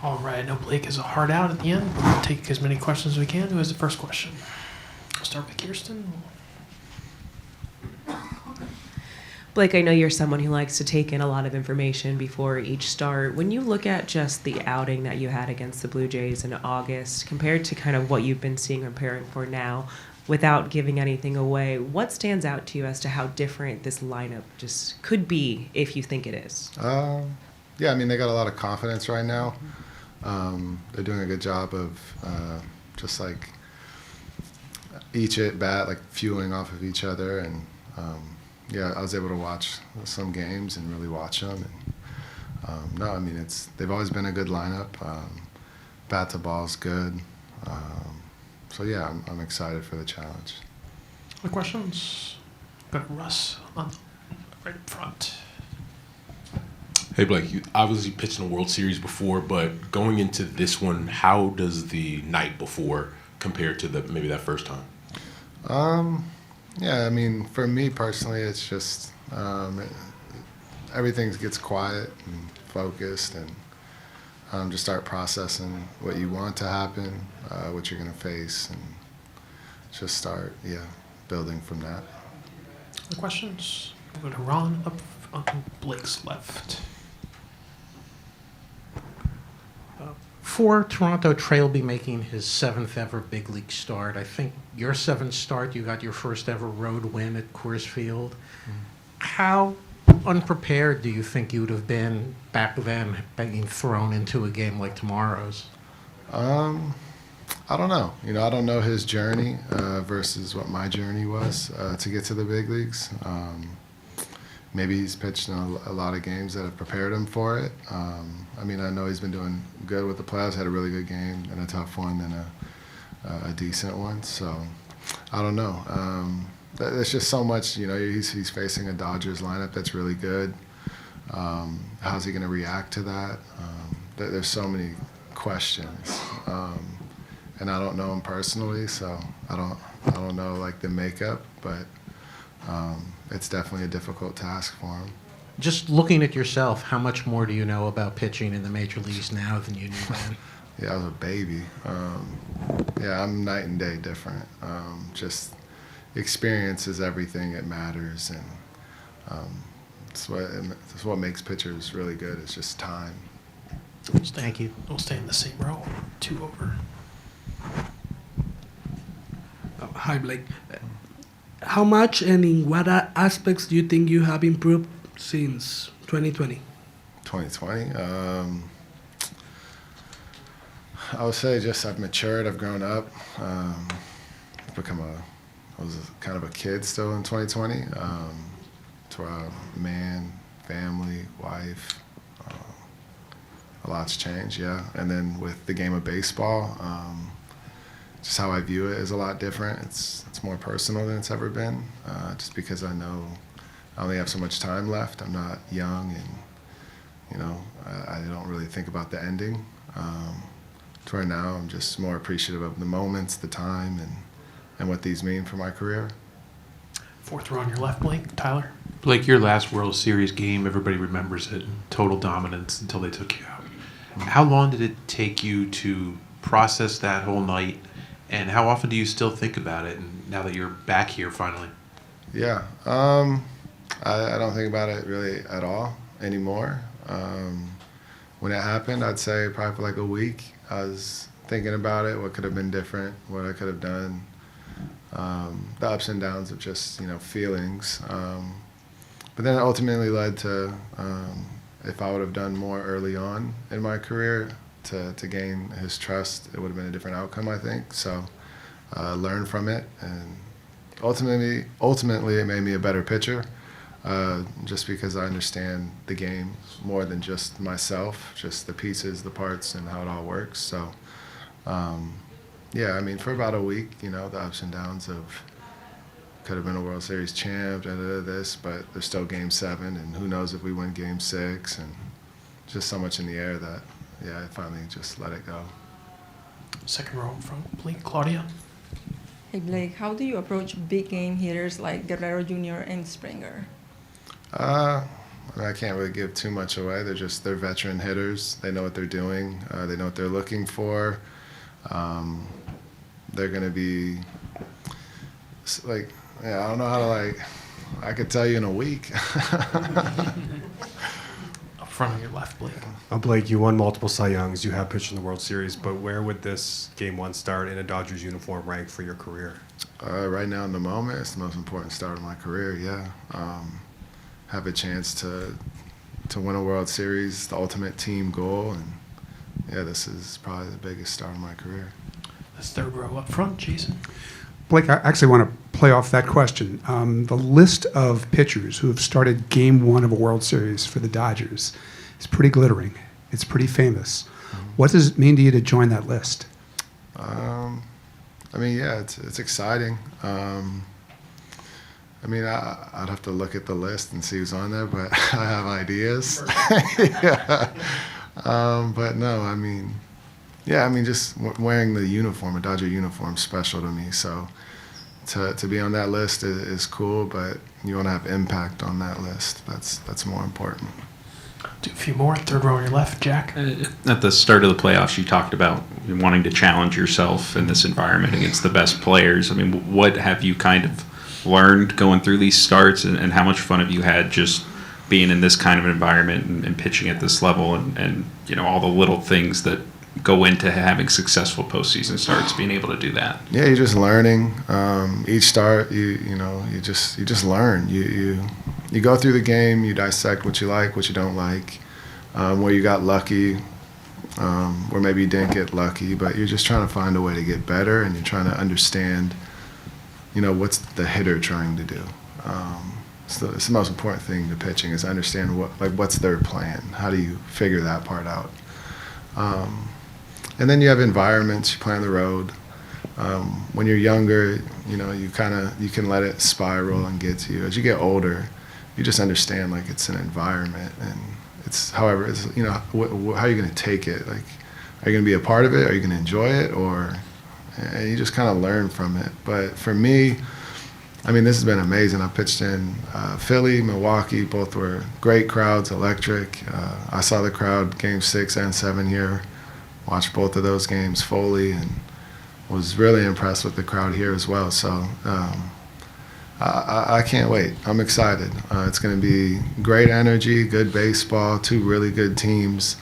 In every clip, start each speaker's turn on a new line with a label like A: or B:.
A: All right, I know Blake is a hard out at the end, but we'll take as many questions as we can. Who has the first question? I'll start with Kirsten.
B: Blake, I know you're someone who likes to take in a lot of information before each start. When you look at just the outing that you had against the Blue Jays in August, compared to kind of what you've been seeing and preparing for now, without giving anything away, what stands out to you as to how different this lineup just could be if you think it is?
C: Yeah, I mean, they got a lot of confidence right now. They're doing a good job of just like each at bat, like fueling off of each other. And yeah, I was able to watch some games and really watch them. And no, I mean, they've always been a good lineup. Bat to ball's good. So yeah, I'm excited for the challenge.
A: Other questions? Got Russ on right up front.
D: Hey Blake, you obviously pitched in a World Series before, but going into this one, how does the night before compare to maybe that first time?
C: Yeah, I mean, for me personally, it's just everything gets quiet and focused, and just start processing what you want to happen, what you're going to face, and just start, building from that.
A: Other questions? We'll go to Ron up on Blake's left.
E: For Toronto, Trey will be making his 7th ever big league start. I think your 7th start, you got your first ever road win at Coors Field. How unprepared do you think you would have been back then being thrown into a game like tomorrow's?
C: I don't know. I don't know his journey versus what my journey was to get to the big leagues. Maybe he's pitched in a lot of games that have prepared him for it. I mean, I know he's been doing good with the playoffs, had a really good game, and a tough one, and a decent one. So, I don't know. There's just so much, he's facing a Dodgers lineup that's really good. How's he going to react to that? There's so many questions. And I don't know him personally, so I don't know, like, the makeup, but it's definitely a difficult task for him.
E: Just looking at yourself, how much more do you know about pitching in the major leagues now than you knew then?
C: Yeah, I was a baby. Yeah, I'm night and day different. Just experience is everything. It matters, and it's what makes pitchers really good. It's just time.
E: Thank you.
A: We'll stay in the same row. 2 over.
F: Hi, Blake. How much and in what aspects do you think you have improved since 2020?
C: 2020? I would say just I've matured, I've grown up. I've become I was kind of a kid still in 2020. To a man, family, wife. A lot's changed, yeah. And then with the game of baseball, just how I view it is a lot different. It's more personal than it's ever been, just because I know I only have so much time left. I'm not young, and I don't really think about the ending. To where now I'm just more appreciative of the moments, the time, and what these mean for my career.
A: 4th row on your left, Blake. Tyler.
D: Blake, your last World Series game, everybody remembers it, total dominance until they took you out. How long did it take you to process that whole night, and how often do you still think about it, and now that you're back here finally?
C: Yeah, I don't think about it really at all anymore. When it happened, I'd say probably for like a week, I was thinking about it, what could have been different, what I could have done, the ups and downs of just, feelings. But then it ultimately led to, if I would have done more early on in my career to gain his trust, it would have been a different outcome, I think. So learn from it, and ultimately it made me a better pitcher, just because I understand the game more than just myself, just the pieces, the parts, and how it all works. So, yeah, I mean, for about a week, the ups and downs of could have been a World Series champ, this, but there's still Game 7, and who knows if we win Game 6, and just so much in the air that, I finally just let it go.
A: 2nd row in front, Blake. Claudia.
G: Hey Blake, how do you approach big game hitters like Guerrero Jr. and Springer?
C: I I can't really give too much away. They're veteran hitters. They know what they're doing. They know what they're looking for. They're going to be I don't know how to I could tell you in a week.
A: Up front on your left, Blake.
H: Blake, you won multiple Cy Youngs. You have pitched in the World Series, but where would this Game 1 start in a Dodgers uniform rank for your career?
C: Right now in the moment, it's the most important start of my career, yeah. Have a chance to win a World Series, the ultimate team goal, and yeah, this is probably the biggest start of my career.
A: That's third row up front, Jason.
I: Blake, I actually want to play off that question. The list of pitchers who have started Game 1 of a World Series for the Dodgers is pretty glittering. It's pretty famous. What does it mean to you to join that list?
C: I mean, yeah, it's exciting. I mean, I'd have to look at the list and see who's on there, but I have ideas. Yeah. But no, I mean, yeah, I mean, just wearing the uniform, a Dodger uniform, is special to me. So to be on that list is cool, but you want to have impact on that list. That's more important.
A: Do a few more. Third row on your left, Jack.
J: At the start of the playoffs, you talked about wanting to challenge yourself in this environment against the best players. I mean, what have you kind of learned going through these starts, and how much fun have you had just being in this kind of environment and pitching at this level, and all the little things that go into having successful postseason starts, being able to do that?
C: Yeah, you're just learning. Each start, you just learn. You go through the game, you dissect what you like, what you don't like, where you got lucky, or maybe you didn't get lucky, but you're just trying to find a way to get better, and you're trying to understand, what's the hitter trying to do. So it's the most important thing to pitching is understand what's their plan. How do you figure that part out? And then you have environments. You play on the road. When you're younger, you can let it spiral and get to you. As you get older, you just understand it's an environment, and how are you going to take it? Are you going to be a part of it? Are you going to enjoy it? Or you just kind of learn from it. But for me, I mean, this has been amazing. I pitched in Philly, Milwaukee. Both were great crowds, electric. I saw the crowd Game 6 and 7 here. Watched both of those games fully, and was really impressed with the crowd here as well. So I can't wait. I'm excited. It's going to be great energy, good baseball, two really good teams.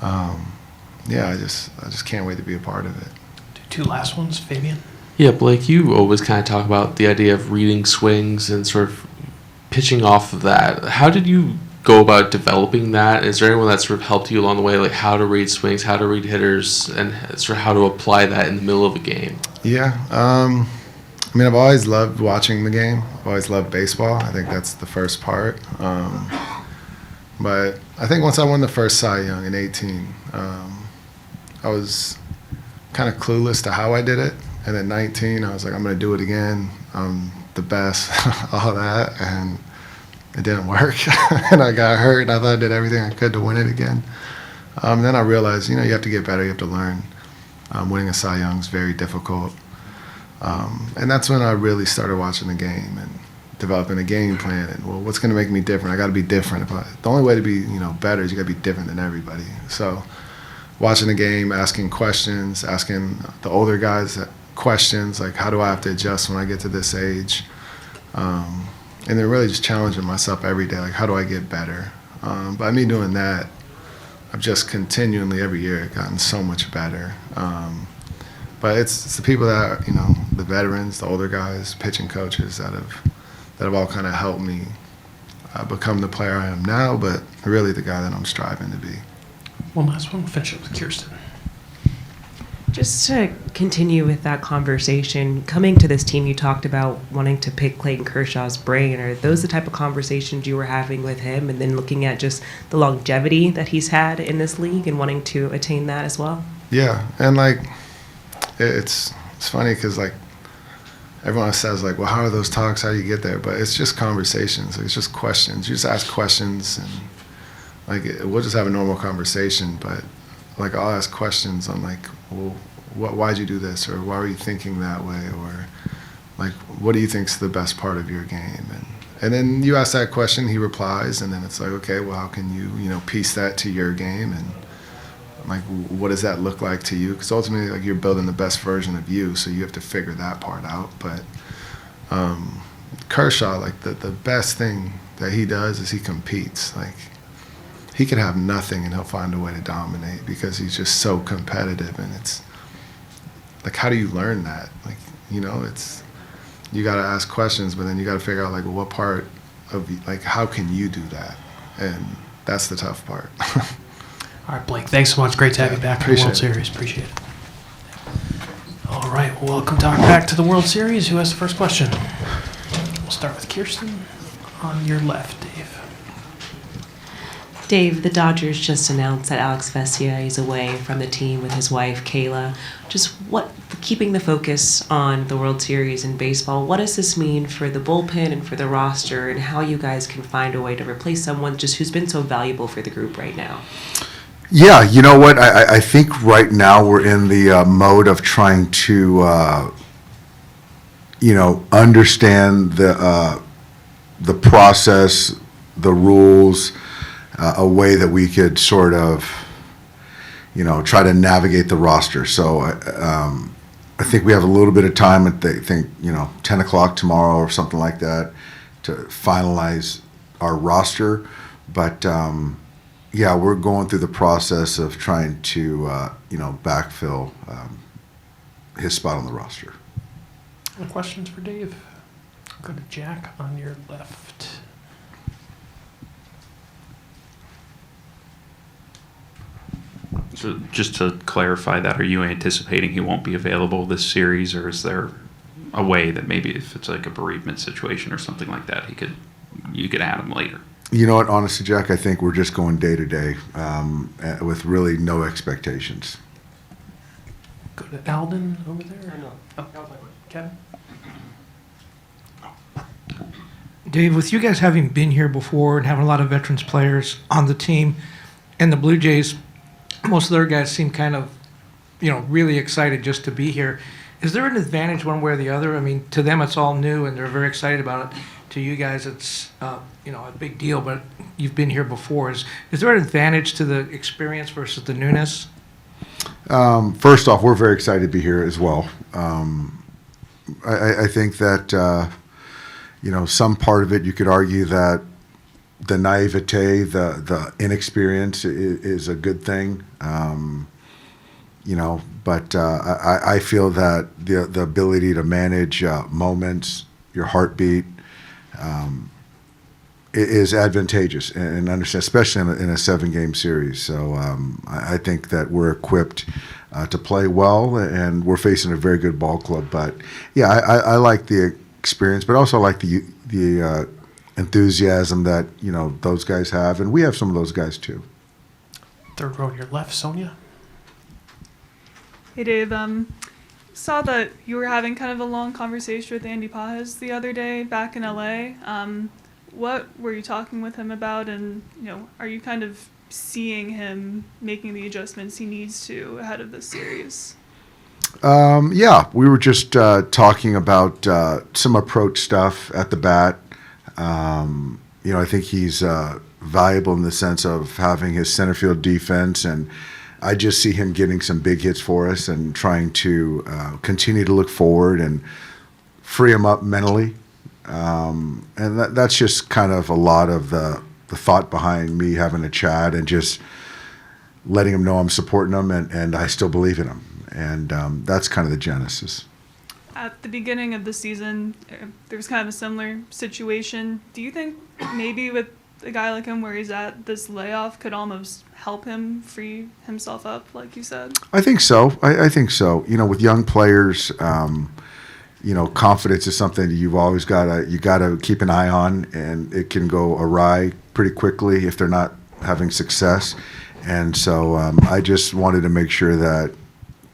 C: Yeah, I just can't wait to be a part of it.
A: Do two last ones, Fabian.
K: Yeah, Blake, you always kind of talk about the idea of reading swings and sort of pitching off of that. How did you go about developing that? Is there anyone that sort of helped you along the way, like how to read swings, how to read hitters, and sort of how to apply that in the middle of a game?
C: Yeah. I mean, I've always loved watching the game. I've always loved baseball. I think that's the first part. But I think once I won the first Cy Young in 18, I was kind of clueless to how I did it. And at 19, I was like, I'm going to do it again. I'm the best, all that. And it didn't work. And I got hurt, and I thought I did everything I could to win it again. Then I realized, you have to get better. You have to learn. Winning a Cy Young is very difficult. And that's when I really started watching the game and developing a game plan. And, well, what's going to make me different? I got to be different. The only way to be, better is you got to be different than everybody. So watching the game, asking questions, asking the older guys questions, like how do I have to adjust when I get to this age? And then really just challenging myself every day, like how do I get better? By me doing that, I've just continually every year gotten so much better. But it's the people that are, the veterans, the older guys, pitching coaches that have all kind of helped me become the player I am now, but really the guy that I'm striving to be.
A: One last one. We'll finish up with Kirsten.
B: Just to continue with that conversation, coming to this team, you talked about wanting to pick Clayton Kershaw's brain. Are those the type of conversations you were having with him, and then looking at just the longevity that he's had in this league and wanting to attain that as well?
C: Yeah, and it's funny because everyone says well, how are those talks? How do you get there? But it's just conversations. It's just questions. You just ask questions, and we'll just have a normal conversation. But I'll ask questions on well, why'd you do this, or why were you thinking that way, or what do you think's the best part of your game? And then you ask that question, he replies, and then it's like, okay, well, how can you piece that to your game, and like, what does that look like to you? Because ultimately, like, you're building the best version of you, so you have to figure that part out. But Kershaw, like, the best thing that he does is he competes. Like, he could have nothing and he'll find a way to dominate because he's just so competitive. And it's like, how do you learn that? Like, it's, you got to ask questions, but then you got to figure out, like, what part of, like, how can you do that? And that's the tough part.
A: All right, Blake, thanks so much. Great to have you back to the World Series. Appreciate it. All right, welcome back to the World Series. Who has the first question? We'll start with Kirsten on your left, Dave.
B: Dave, the Dodgers just announced that Alex Vesia is away from the team with his wife, Kayla. Just keeping the focus on the World Series in baseball, what does this mean for the bullpen and for the roster, and how you guys can find a way to replace someone just who's been so valuable for the group right now?
L: Yeah, you know what? I think right now we're in the mode of trying to, understand the process, the rules, a way that we could sort of, try to navigate the roster. So I think we have a little bit of time at 10 o'clock tomorrow or something like that to finalize our roster. But yeah, we're going through the process of trying to, backfill his spot on the roster.
A: Any questions for Dave? Go to Jack on your left.
J: So just to clarify that, are you anticipating he won't be available this series, or is there a way that maybe if it's like a bereavement situation or something like that, you could add him later?
L: You know what, honestly, Jack, I think we're just going day to day with really no expectations.
A: Go to Alden over there. Oh, Kevin.
M: Dave, with you guys having been here before and having a lot of veterans players on the team, and the Blue Jays, most of their guys seem kind of, really excited just to be here. Is there an advantage one way or the other? I mean, to them it's all new and they're very excited about it. To you guys, it's a big deal, but you've been here before. Is there an advantage to the experience versus the newness?
L: First off, we're very excited to be here as well. I think that some part of it you could argue that the naivete, the inexperience is a good thing. But I feel that the ability to manage moments, your heartbeat, is advantageous and understand, especially in a 7-game series. So I think that we're equipped to play well, and we're facing a very good ball club. But yeah, I like the experience, but also like the enthusiasm that those guys have, and we have some of those guys too.
A: Third row to your left, Sonia.
N: Hey Dave, saw that you were having kind of a long conversation with Andy Pajes the other day back in LA. What were you talking with him about, and are you kind of seeing him making the adjustments he needs to ahead of this series?
L: Yeah, we were just talking about some approach stuff at the bat. I think he's valuable in the sense of having his center field defense, and I just see him getting some big hits for us and trying to continue to look forward and free him up mentally. And that's just kind of a lot of the thought behind me having a chat and just letting him know I'm supporting him and I still believe in him. And that's kind of the genesis.
N: At the beginning of the season, there was kind of a similar situation. Do you think maybe with a guy like him where he's at, this layoff could almost help him free himself up, like you said?
L: I think so. I think so. With young players, confidence is something you've always got to keep an eye on, and it can go awry pretty quickly if they're not having success. And so I just wanted to make sure that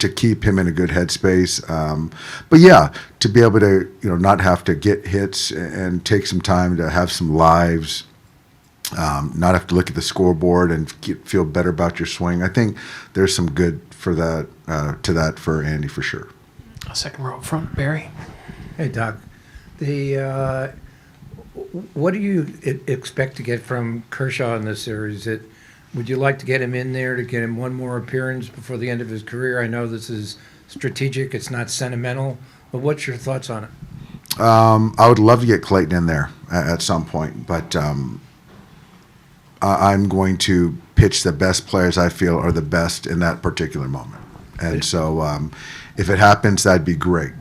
L: to keep him in a good headspace. But yeah, to be able to, not have to get hits and take some time to have some lives, not have to look at the scoreboard and feel better about your swing. I think there's some good for that, for Andy for sure.
A: Second row up front, Barry.
E: Hey, Doug.
O: What do you expect to get from Kershaw in this series? Would you like to get him in there to get him one more appearance before the end of his career? I know this is strategic, it's not sentimental, but what's your thoughts on it?
L: I would love to get Clayton in there at some point, but I'm going to pitch the best players I feel are the best in that particular moment. And so if it happens, that'd be great.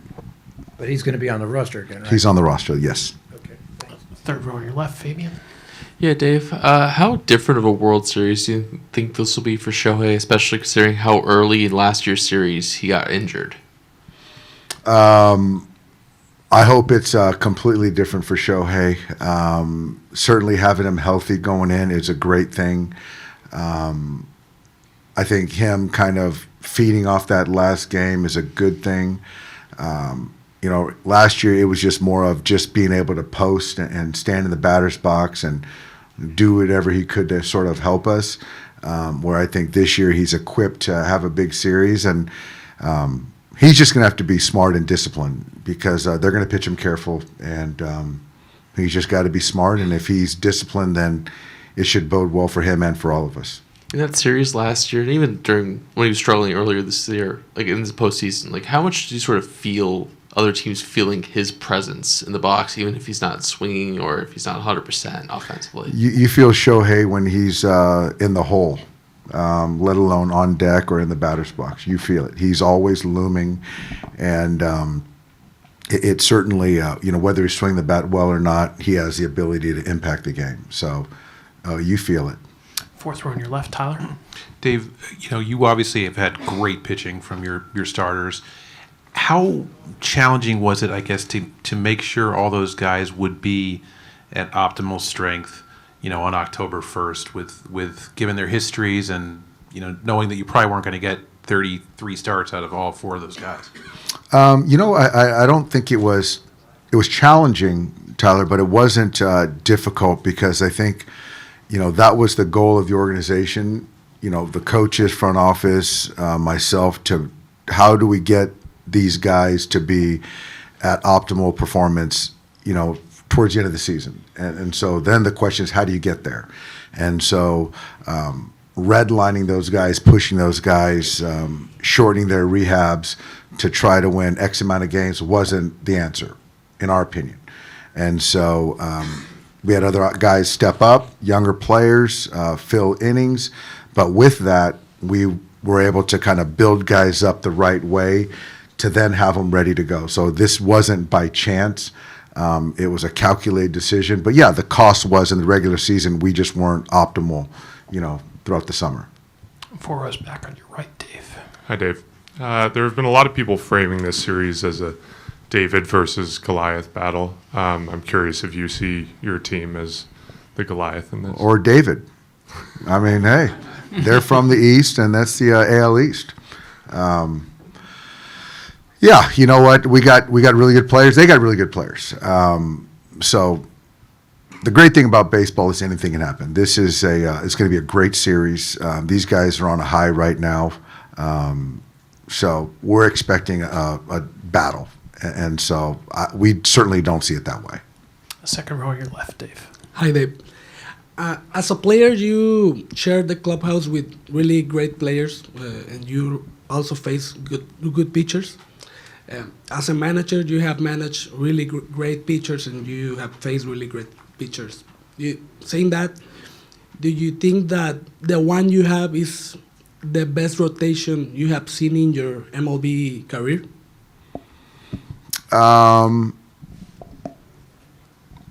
O: But he's going to be on the roster again, right?
L: He's on the roster, yes.
O: Okay, thanks.
A: Third row on your left, Fabian.
K: Yeah, Dave. How different of a World Series do you think this will be for Shohei, especially considering how early in last year's series he got injured?
L: I hope it's completely different for Shohei. Certainly having him healthy going in is a great thing. I think him kind of feeding off that last game is a good thing. Last year it was just more of just being able to post and stand in the batter's box and do whatever he could to sort of help us. Where I think this year he's equipped to have a big series, and he's just going to have to be smart and disciplined because they're going to pitch him careful, and he's just got to be smart. And if he's disciplined, then it should bode well for him and for all of us.
K: In that series last year, and even during when he was struggling earlier this year, like in the postseason, like how much did you sort of feel other teams feeling his presence in the box, even if he's not swinging or if he's not 100% offensively?
L: You feel Shohei when he's in the hole, let alone on deck or in the batter's box. You feel it. He's always looming, and it certainly, whether he's swinging the bat well or not, he has the ability to impact the game. So you feel it.
A: Fourth row on your left, Tyler.
D: Dave, you obviously have had great pitching from your starters. How challenging was it, I guess, to make sure all those guys would be at optimal strength, on October 1st with given their histories and, knowing that you probably weren't going to get 33 starts out of all four of those guys?
L: I don't think it was challenging, Tyler, but it wasn't difficult because I think, that was the goal of the organization, the coaches, front office, myself, to how do we get these guys to be at optimal performance, towards the end of the season. And so then the question is, how do you get there? And so redlining those guys, pushing those guys, shortening their rehabs to try to win X amount of games wasn't the answer, in our opinion. And so we had other guys step up, younger players, fill innings. But with that, we were able to kind of build guys up the right way to then have them ready to go. So this wasn't by chance. It was a calculated decision. But, yeah, the cost was in the regular season. We just weren't optimal, throughout the summer.
A: 4 rows back on your right, Dave.
P: Hi, Dave. There have been a lot of people framing this series as a David versus Goliath battle. I'm curious if you see your team as the Goliath in this.
L: Or David. I mean, hey, they're from the East, and that's the AL East. Yeah, you know what? We got really good players. They got really good players. So the great thing about baseball is anything can happen. This is it's going to be a great series. These guys are on a high right now. So we're expecting a battle. And so we certainly don't see it that way.
A: Second row on your left, Dave.
F: Hi, Dave. As a player, you share the clubhouse with really great players, and you also face good pitchers. As a manager, you have managed really great pitchers, and you have faced really great pitchers. Saying that, do you think that the one you have is the best rotation you have seen in your MLB career?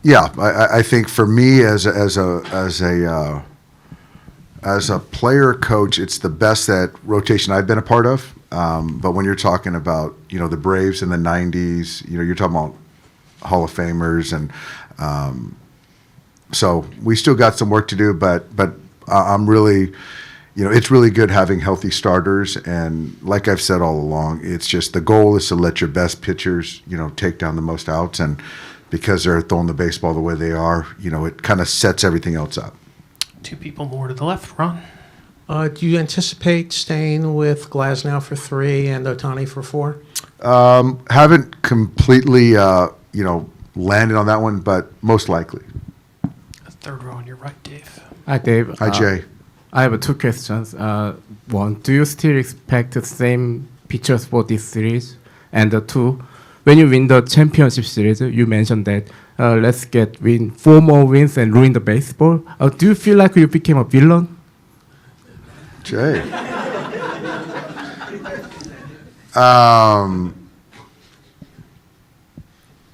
L: Yeah, I think for me as a player coach, it's the best that rotation I've been a part of. But when you're talking about the Braves in the '90s, you're talking about Hall of Famers, and so we still got some work to do. But I'm really, it's really good having healthy starters. And like I've said all along, it's just the goal is to let your best pitchers, take down the most outs. And because they're throwing the baseball the way they are, it kind of sets everything else up.
A: 2 people more to the left. Ron?
E: Do you anticipate staying with Glasnow for 3 and Ohtani for 4?
L: Haven't completely, landed on that one, but most likely.
A: Third row on your right, Dave.
Q: Hi, Dave.
L: Hi, Jay.
Q: I have two questions. One, do you still expect the same pitchers for this series? And two, when you win the championship series, you mentioned that let's win 4 more wins and ruin the baseball. Do you feel like you became a villain?
L: Jay.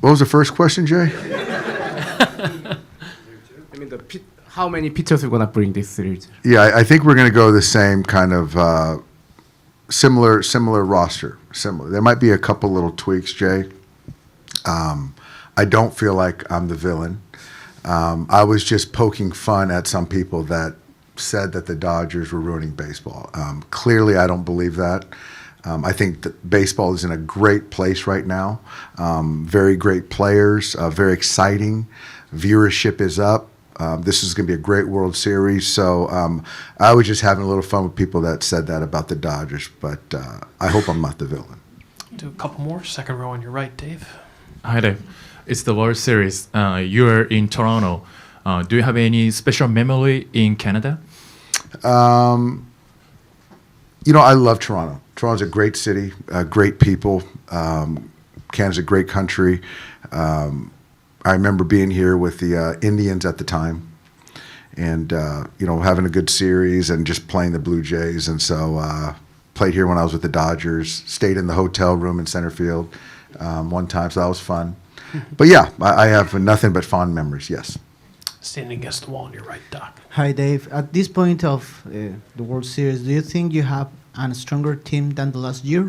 L: What was the first question, Jay?
Q: I mean, how many pitchers are going to bring this series?
L: Yeah, I think we're going to go the same kind of similar roster. Similar. There might be a couple little tweaks, Jay. I don't feel like I'm the villain. I was just poking fun at some people that said that the Dodgers were ruining baseball. Clearly, I don't believe that. I think that baseball is in a great place right now. Very great players, very exciting. Viewership is up. This is going to be a great World Series. So I was just having a little fun with people that said that about the Dodgers, but I hope I'm not the villain.
A: Do a couple more. Second row on your right, Dave.
R: Hi there. It's the World Series. You're in Toronto. Do you have any special memory in Canada?
L: I love Toronto. Toronto's a great city, great people. Canada's a great country. I remember being here with the Indians at the time and, having a good series and just playing the Blue Jays. And so played here when I was with the Dodgers, stayed in the hotel room in center field one time, so that was fun. But yeah, I have nothing but fond memories, yes.
A: Standing against the wall on your right, Doc.
S: Hi, Dave. At this point of the World Series, do you think you have a stronger team than the last year?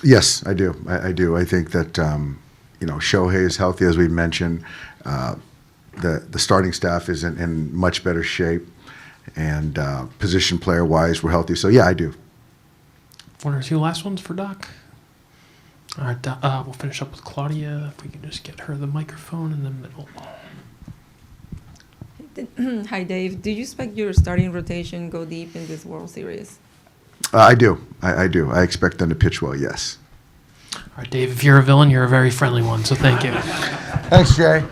L: Yes, I do. I do. I think that, Shohei is healthy, as we mentioned. The starting staff is in much better shape. And position player-wise, we're healthy. So, yeah, I do.
A: One or two last ones for Doc. All right, we'll finish up with Claudia. If we can just get her the microphone in the middle.
G: Hi, Dave. Do you expect your starting rotation go deep in this World Series?
L: I do. I do. I expect them to pitch well, yes.
A: All right, Dave, if you're a villain, you're a very friendly one, so thank you.
L: Thanks, Jay.